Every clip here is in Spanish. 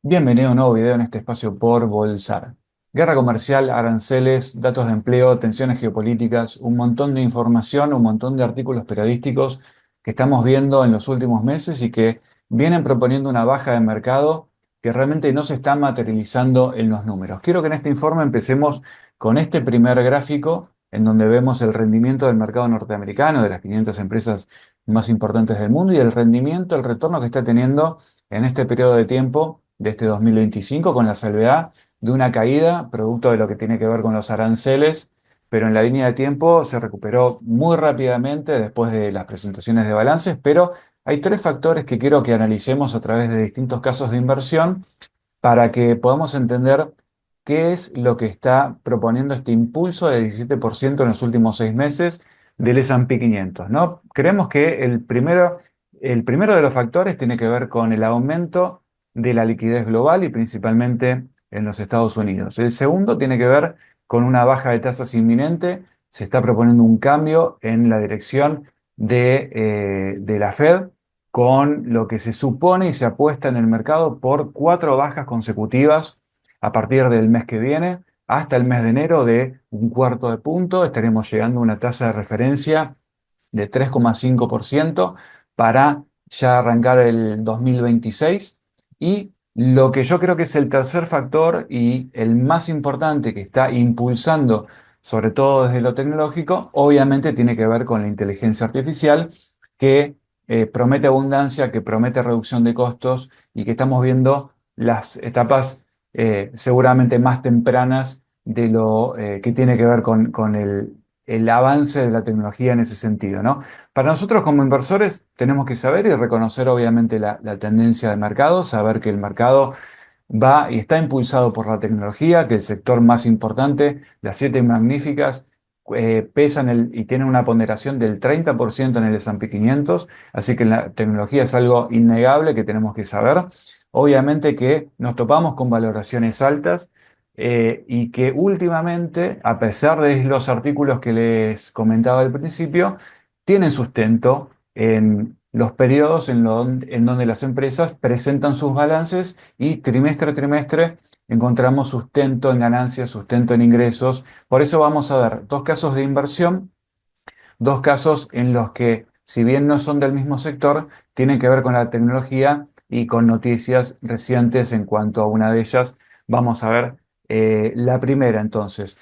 Bienvenido a un nuevo video en este espacio por Bolsar. Guerra comercial, aranceles, datos de empleo, tensiones geopolíticas, un montón de información, un montón de artículos periodísticos que estamos viendo en los últimos meses y que vienen proponiendo una baja de mercado que realmente no se está materializando en los números. Quiero que en este informe empecemos con este primer gráfico en donde vemos el rendimiento del mercado norteamericano, de las 500 empresas más importantes del mundo y el rendimiento, el retorno que está teniendo en este periodo de tiempo de este 2025 con la salvedad de una caída producto de lo que tiene que ver con los aranceles, pero en la línea de tiempo se recuperó muy rápidamente después de las presentaciones de balances, pero hay tres factores que quiero que analicemos a través de distintos casos de inversión para que podamos entender qué es lo que está proponiendo este impulso de 17% en los últimos 6 meses del S&P 500, ¿no? Creemos que el primero de los factores tiene que ver con el aumento de la liquidez global y principalmente en los Estados Unidos. El segundo tiene que ver con una baja de tasas inminente. Se está proponiendo un cambio en la dirección de la Fed con lo que se supone y se apuesta en el mercado por 4 bajas consecutivas a partir del mes que viene hasta el mes de enero de un cuarto de punto. Estaremos llegando a una tasa de referencia de 3,5% para ya arrancar el 2026. Y lo que yo creo que es el tercer factor y el más importante que está impulsando, sobre todo desde lo tecnológico, obviamente tiene que ver con la inteligencia artificial, que promete abundancia, que promete reducción de costos y que estamos viendo las etapas seguramente más tempranas de lo que tiene que ver con el avance de la tecnología en ese sentido, ¿no? Para nosotros como inversores tenemos que saber y reconocer obviamente la tendencia del mercado, saber que el mercado va y está impulsado por la tecnología, que el sector más importante, las siete magníficas, pesan y tienen una ponderación del 30% en el S&P 500, así que la tecnología es algo innegable que tenemos que saber. Obviamente que nos topamos con valoraciones altas y que últimamente, a pesar de los artículos que les comentaba al principio, tienen sustento en los periodos en donde las empresas presentan sus balances y trimestre a trimestre encontramos sustento en ganancias, sustento en ingresos. Por eso vamos a ver dos casos de inversión, dos casos en los que, si bien no son del mismo sector, tienen que ver con la tecnología y con noticias recientes en cuanto a una de ellas. Vamos a ver la primera entonces.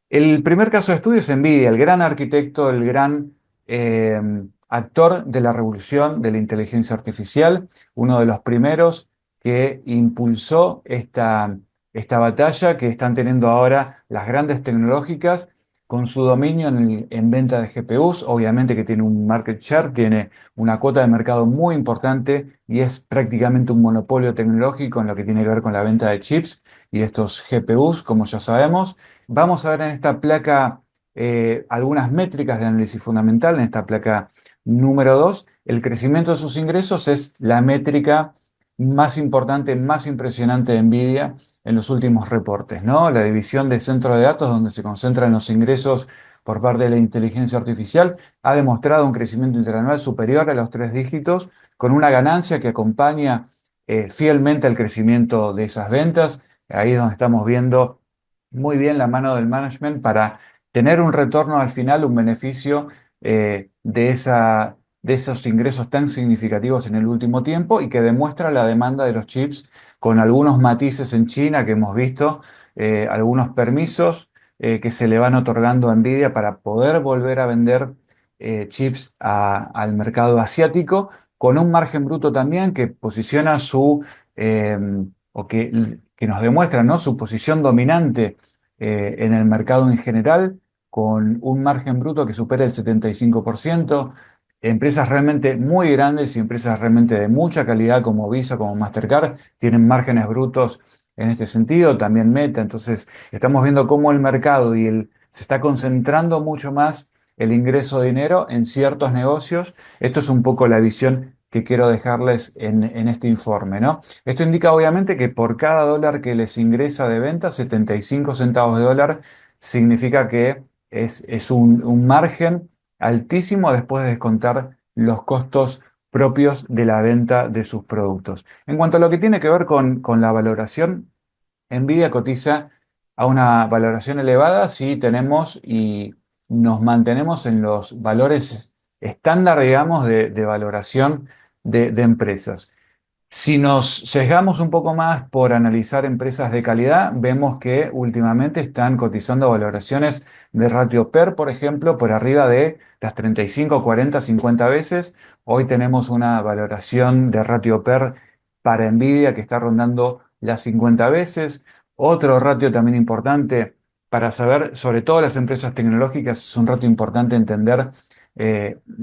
El primer caso de estudio es NVIDIA, el gran arquitecto, el gran eh, actor de la revolución de la inteligencia artificial, uno de los primeros que impulsó esta batalla que están teniendo ahora las grandes tecnológicas con su dominio en venta de GPUs, obviamente que tiene un market share, tiene una cuota de mercado muy importante y es prácticamente un monopolio tecnológico en lo que tiene que ver con la venta de chips y estos GPUs, como ya sabemos. Vamos a ver en esta placa algunas métricas de análisis fundamental. En esta placa número 2, el crecimiento de sus ingresos es la métrica más importante, más impresionante de NVIDIA en los últimos reportes, ¿no? La división de centro de datos donde se concentran los ingresos por parte de la inteligencia artificial ha demostrado un crecimiento interanual superior a los 3 dígitos, con una ganancia que acompaña fielmente al crecimiento de esas ventas. Ahí es donde estamos viendo muy bien la mano del management para tener un retorno al final, un beneficio de esos ingresos tan significativos en el último tiempo y que demuestra la demanda de los chips con algunos matices en China que hemos visto, algunos permisos que se le van otorgando a Nvidia para poder volver a vender chips al mercado asiático con un margen bruto también que posiciona eh, o que nos demuestra, ¿no?, su posición dominante en el mercado en general, con un margen bruto que supera el 75%. Empresas realmente muy grandes y empresas realmente de mucha calidad como Visa, como Mastercard, tienen márgenes brutos en este sentido, también Meta. Entonces, estamos viendo cómo el mercado se está concentrando mucho más el ingreso de dinero en ciertos negocios. Esto es un poco la visión que quiero dejarles en este informe, ¿no? Esto indica obviamente que por cada dólar que les ingresa de venta, 75 centavos de dólar significa que es un margen altísimo después de descontar los costos propios de la venta de sus productos. En cuanto a lo que tiene que ver con la valoración, Nvidia cotiza a una valoración elevada si tenemos y nos mantenemos en los valores estándar, digamos, de valoración de empresas. Si nos sesgamos un poco más por analizar empresas de calidad, vemos que últimamente están cotizando valoraciones de ratio PER, por ejemplo, por arriba de las 35, 40, 50 veces. Hoy tenemos una valoración de ratio PER para Nvidia que está rondando las 50 veces. Otro ratio también importante para saber, sobre todo las empresas tecnológicas, es un ratio importante entender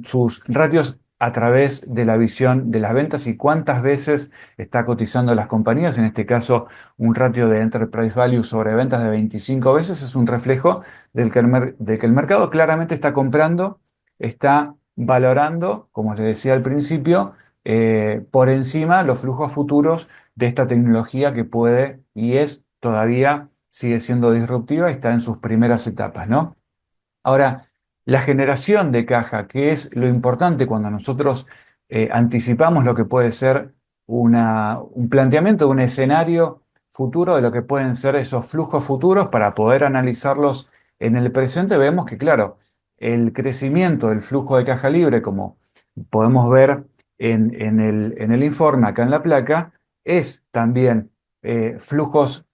sus ratios a través de la visión de las ventas y cuántas veces está cotizando las compañías. En este caso, un ratio de Enterprise Value sobre ventas de 25 veces es un reflejo de que el mercado claramente está comprando, está valorando, como les decía al principio, por encima los flujos futuros de esta tecnología que puede y es todavía, sigue siendo disruptiva y está en sus primeras etapas, ¿no? Ahora, la generación de caja, que es lo importante cuando nosotros anticipamos lo que puede ser un planteamiento de un escenario futuro de lo que pueden ser esos flujos futuros para poder analizarlos en el presente, vemos que, claro, el crecimiento del flujo de caja libre, como podemos ver en el informe acá en la placa, es también flujos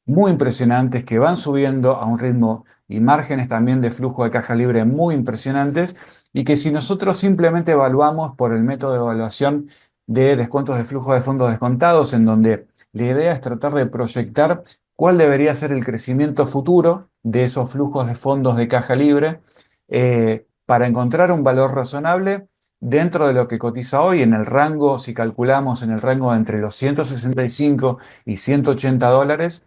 muy impresionantes que van subiendo a un ritmo y márgenes también de flujo de caja libre muy impresionantes y que si nosotros simplemente evaluamos por el método de evaluación de descuentos de flujo de fondos descontados, en donde la idea es tratar de proyectar cuál debería ser el crecimiento futuro de esos flujos de fondos de caja libre para encontrar un valor razonable dentro de lo que cotiza hoy en el rango, si calculamos en el rango entre los 165 y 180 dólares.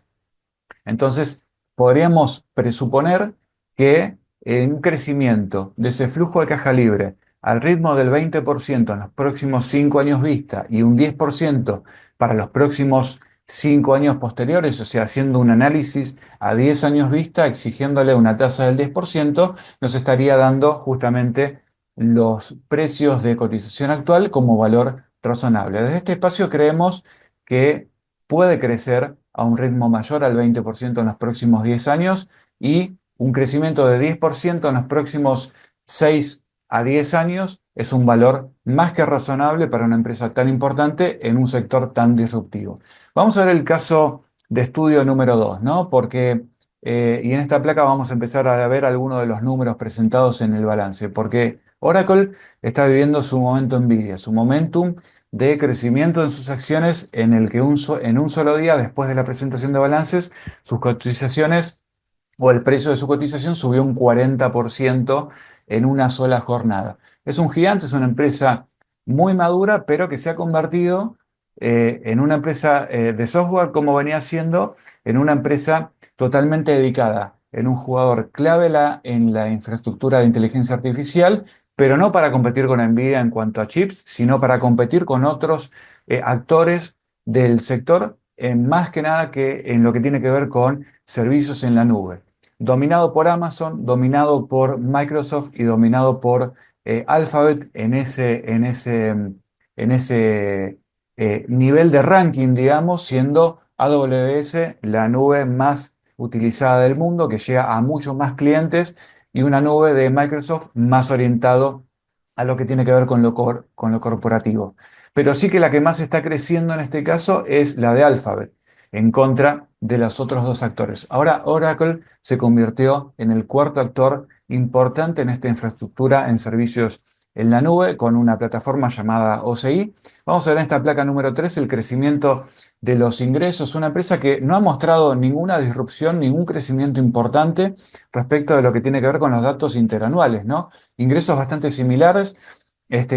Entonces, podríamos presuponer que un crecimiento de ese flujo de caja libre al ritmo del 20% en los próximos 5 años vista y un 10% para los próximos 5 años posteriores, o sea, haciendo un análisis a 10 años vista, exigiéndole una tasa del 10%, nos estaría dando justamente los precios de cotización actual como valor razonable. Desde este espacio creemos que puede crecer a un ritmo mayor al 20% en los próximos 10 años y un crecimiento de 10% en los próximos 6 a 10 años es un valor más que razonable para una empresa tan importante en un sector tan disruptivo. Vamos a ver el caso de estudio número 2, ¿no? Porque, y en esta placa vamos a empezar a ver algunos de los números presentados en el balance, porque Oracle está viviendo su momento Nvidia, su momentum de crecimiento en sus acciones en el que en un solo día, después de la presentación de balances, sus cotizaciones o el precio de su cotización subió un 40% en una sola jornada. Es un gigante, es una empresa muy madura, pero que se ha convertido en una empresa de software, como venía siendo, en una empresa totalmente dedicada, en un jugador clave en la infraestructura de inteligencia artificial, pero no para competir con Nvidia en cuanto a chips, sino para competir con otros actores del sector, más que nada que en lo que tiene que ver con servicios en la nube dominado por Amazon, dominado por Microsoft y dominado por Alphabet en ese nivel de ranking, digamos, siendo AWS la nube más utilizada del mundo, que llega a muchos más clientes, y una nube de Microsoft más orientado a lo que tiene que ver con lo corporativo. Pero sí que la que más está creciendo en este caso es la de Alphabet en contra de los otros dos actores. Ahora Oracle se convirtió en el cuarto actor importante en esta infraestructura en servicios en la nube con una plataforma llamada OCI. Vamos a ver en esta placa número 3 el crecimiento de los ingresos, una empresa que no ha mostrado ninguna disrupción, ningún crecimiento importante respecto de lo que tiene que ver con los datos interanuales, ¿no? Ingresos bastante similares,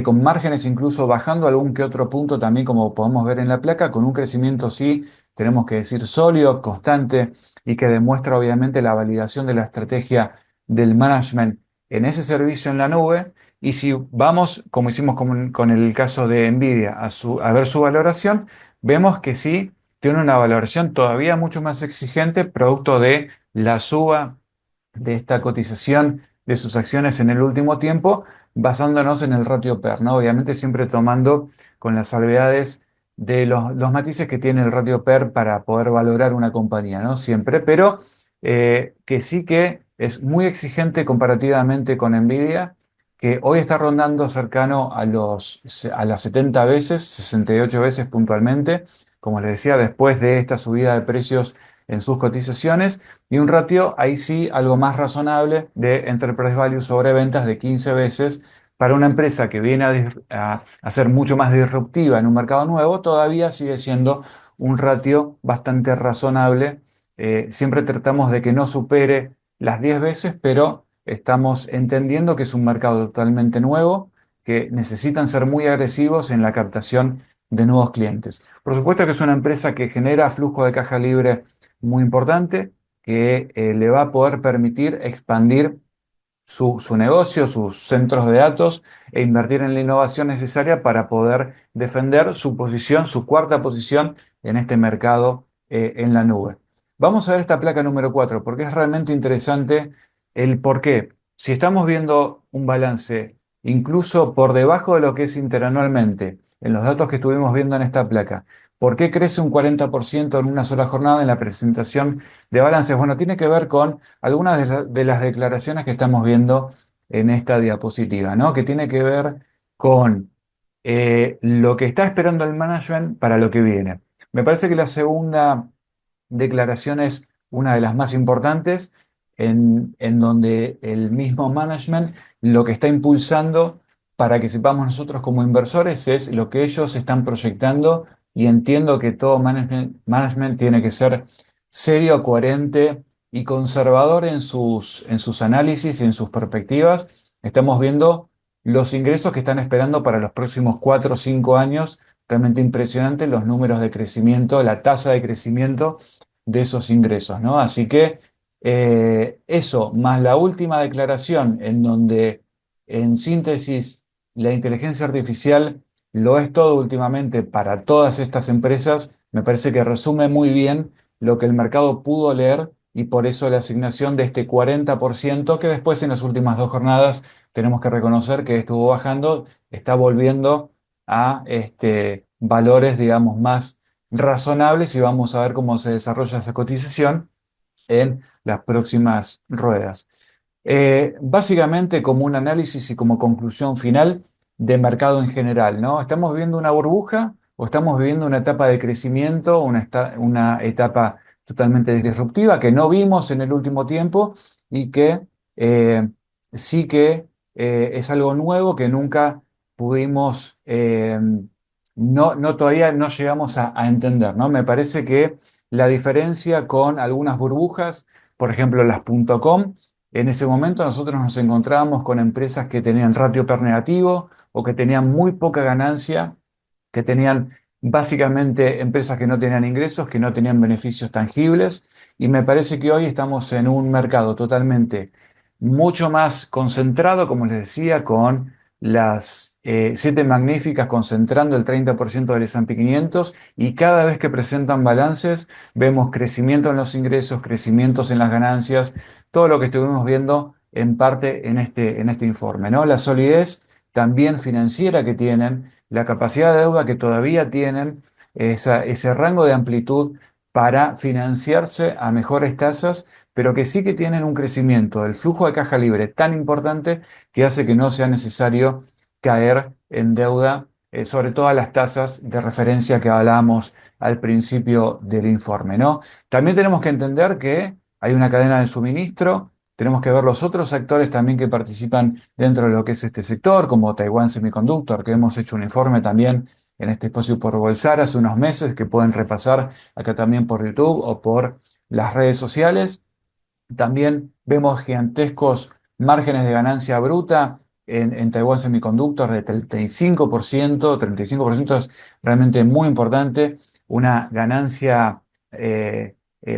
con márgenes incluso bajando algún que otro punto también como podemos ver en la placa, con un crecimiento sí tenemos que decir sólido, constante y que demuestra obviamente la validación de la estrategia del management en ese servicio en la nube. Y si vamos, como hicimos con el caso de Nvidia, a ver su valoración, vemos que sí tiene una valoración todavía mucho más exigente, producto de la suba de esta cotización de sus acciones en el último tiempo, basándonos en el ratio PER, ¿no? Obviamente siempre tomando con las salvedades de los matices que tiene el ratio PER para poder valorar una compañía, ¿no? Siempre, pero que sí que es muy exigente comparativamente con Nvidia, que hoy está rondando cercano a las 70 veces, 68 veces puntualmente, como les decía, después de esta subida de precios en sus cotizaciones, y un ratio ahí sí algo más razonable de Enterprise Value sobre ventas de 15 veces. Para una empresa que viene a ser mucho más disruptiva en un mercado nuevo, todavía sigue siendo un ratio bastante razonable. Siempre tratamos de que no supere las 10 veces, pero estamos entendiendo que es un mercado totalmente nuevo, que necesitan ser muy agresivos en la captación de nuevos clientes. Por supuesto que es una empresa que genera flujo de caja libre muy importante, que le va a poder permitir expandir su negocio, sus centros de datos e invertir en la innovación necesaria para poder defender su posición, su cuarta posición en este mercado en la nube. Vamos a ver esta placa número 4 porque es realmente interesante el por qué. Si estamos viendo un balance incluso por debajo de lo que es interanualmente, en los datos que estuvimos viendo en esta placa, ¿por qué crece un 40% en una sola jornada en la presentación de balances? Bueno, tiene que ver con algunas de las declaraciones que estamos viendo en esta diapositiva, ¿no? Que tiene que ver con lo que está esperando el management para lo que viene. Me parece que la segunda declaración es una de las más importantes, en donde el mismo management lo que está impulsando para que sepamos nosotros como inversores es lo que ellos están proyectando, y entiendo que todo management tiene que ser serio, coherente y conservador en sus análisis y en sus perspectivas. Estamos viendo los ingresos que están esperando para los próximos 4 o 5 años. Realmente impresionante los números de crecimiento, la tasa de crecimiento de esos ingresos, ¿no? Así que eso, más la última declaración en donde, en síntesis, la inteligencia artificial lo es todo últimamente para todas estas empresas, me parece que resume muy bien lo que el mercado pudo leer, y por eso la asignación de este 40% que después en las últimas 2 jornadas tenemos que reconocer que estuvo bajando, está volviendo a valores, digamos, más razonables, y vamos a ver cómo se desarrolla esa cotización en las próximas ruedas. Básicamente como un análisis y como conclusión final de mercado en general, ¿no? ¿Estamos viviendo una burbuja o estamos viviendo una etapa de crecimiento, una etapa totalmente disruptiva que no vimos en el último tiempo y que eh, sí que es algo nuevo que nunca pudimos, todavía no llegamos a entender, ¿no? Me parece que la diferencia con algunas burbujas, por ejemplo las .com, en ese momento nosotros nos encontrábamos con empresas que tenían ratio PER negativo o que tenían muy poca ganancia, que tenían básicamente empresas que no tenían ingresos, que no tenían beneficios tangibles, y me parece que hoy estamos en un mercado totalmente mucho más concentrado, como les decía, con las 7 magníficas concentrando el 30% del S&P 500, y cada vez que presentan balances vemos crecimiento en los ingresos, crecimientos en las ganancias, todo lo que estuvimos viendo en parte en este informe, ¿no? La solidez también financiera que tienen, la capacidad de deuda que todavía tienen, ese rango de amplitud para financiarse a mejores tasas, pero que sí que tienen un crecimiento del flujo de caja libre tan importante que hace que no sea necesario caer en deuda, sobre todo a las tasas de referencia que hablábamos al principio del informe, ¿no? También tenemos que entender que hay una cadena de suministro. Tenemos que ver los otros actores también que participan dentro de lo que es este sector, como Taiwan Semiconductor, que hemos hecho un informe también en este espacio por Bolsar hace unos meses, que pueden repasar acá también por YouTube o por las redes sociales. También vemos gigantescos márgenes de ganancia bruta en Taiwan Semiconductor de 35%. 35% es realmente muy importante. Una ganancia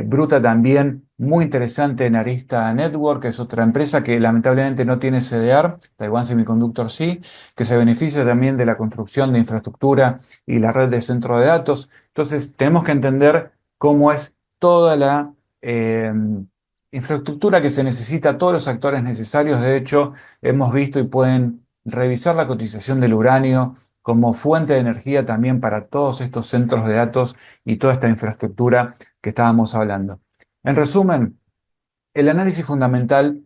bruta también muy interesante en Arista Network, que es otra empresa que lamentablemente no tiene CDR, Taiwan Semiconductor sí, que se beneficia también de la construcción de infraestructura y la red de centro de datos. Entonces, tenemos que entender cómo es toda la infraestructura que se necesita, todos los actores necesarios. De hecho, hemos visto y pueden revisar la cotización del uranio como fuente de energía también para todos estos centros de datos y toda esta infraestructura que estábamos hablando. En resumen, el análisis fundamental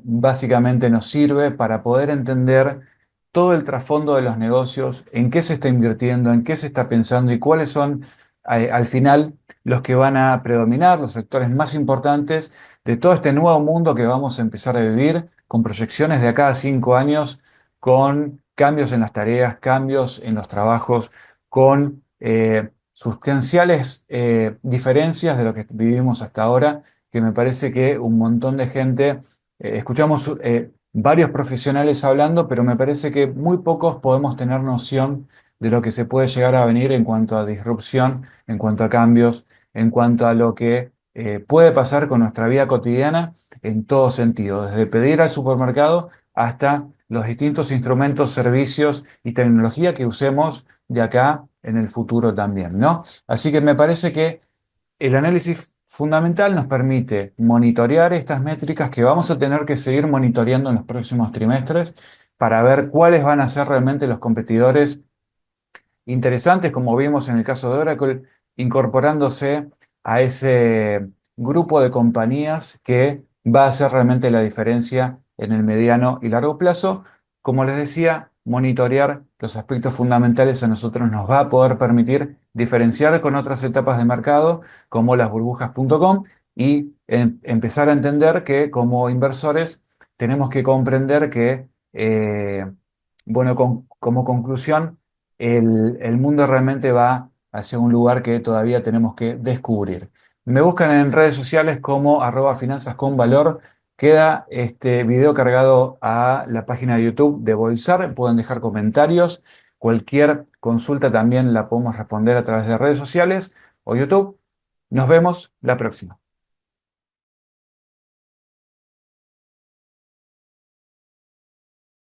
básicamente nos sirve para poder entender todo el trasfondo de los negocios, en qué se está invirtiendo, en qué se está pensando y cuáles son al final los que van a predominar, los sectores más importantes de todo este nuevo mundo que vamos a empezar a vivir con proyecciones de acá a 5 años, con cambios en las tareas, cambios en los trabajos, con sustanciales diferencias de lo que vivimos hasta ahora, que me parece que un montón de gente, escuchamos varios profesionales hablando, pero me parece que muy pocos podemos tener noción de lo que se puede llegar a venir en cuanto a disrupción, en cuanto a cambios, en cuanto a lo que puede pasar con nuestra vida cotidiana en todo sentido, desde pedir al supermercado hasta los distintos instrumentos, servicios y tecnología que usemos de acá en el futuro también, ¿no? Así que me parece que el análisis fundamental nos permite monitorear estas métricas que vamos a tener que seguir monitoreando en los próximos trimestres para ver cuáles van a ser realmente los competidores interesantes, como vimos en el caso de Oracle, incorporándose a ese grupo de compañías que va a hacer realmente la diferencia en el mediano y largo plazo. Como les decía, monitorear los aspectos fundamentales a nosotros nos va a poder permitir diferenciar con otras etapas de mercado, como las burbujas.com, y empezar a entender que como inversores tenemos que comprender que, bueno, como conclusión, el mundo realmente va hacia un lugar que todavía tenemos que descubrir. Me buscan en redes sociales como @finanzas con valor. Queda este video cargado a la página de YouTube de Bolsar. Pueden dejar comentarios. Cualquier consulta también la podemos responder a través de redes sociales o YouTube. Nos vemos la próxima.